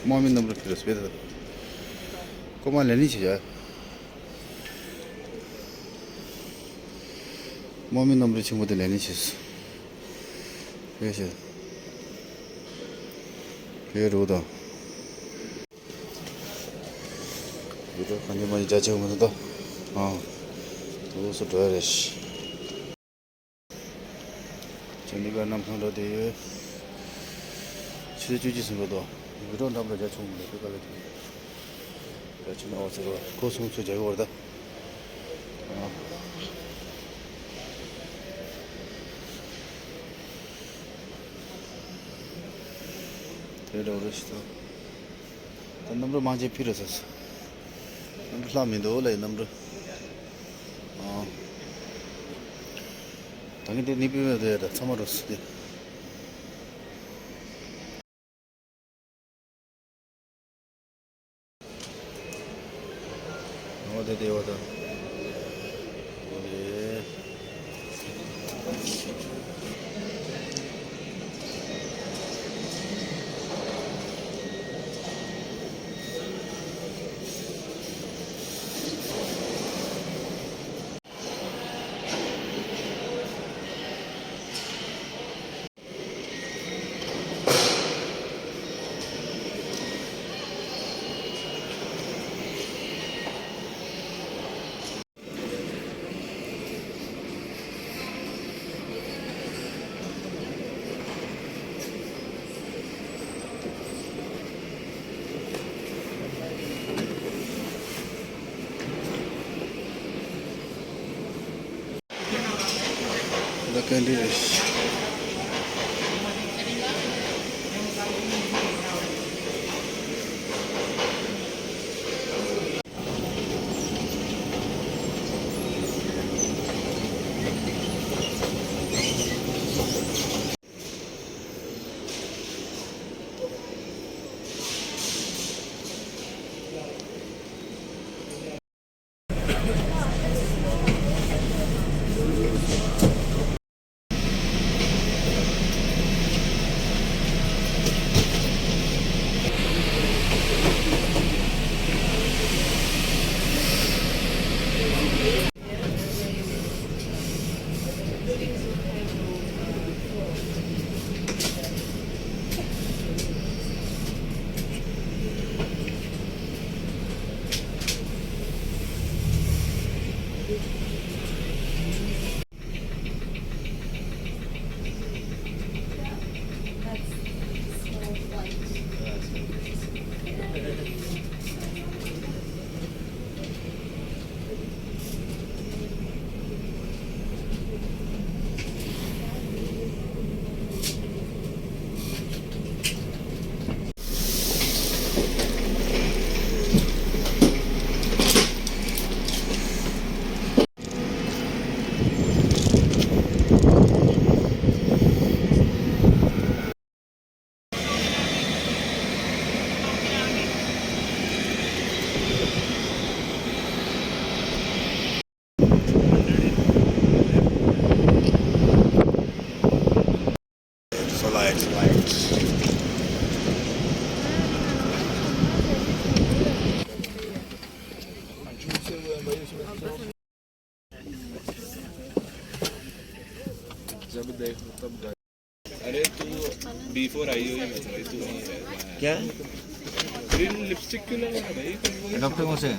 Momin number plus better. Come on, Lenny. Momin number ching with the Lenny. Yes, here, Roda. You don't want to judge him with the those are Irish. Chandigarh Namhanda de Chijis and Godo. We don't have the judge home. That's also goes home to Jagoda. The number of Maji Pirates. Number Lamido, number. I didn't even there. Some of us. What did they order? The candidates. जब देखो तब अरे तू B4 आई हो या मैं तू नहीं है क्या ग्रीन लिपस्टिक क्यों लगा भाई डॉक्टर से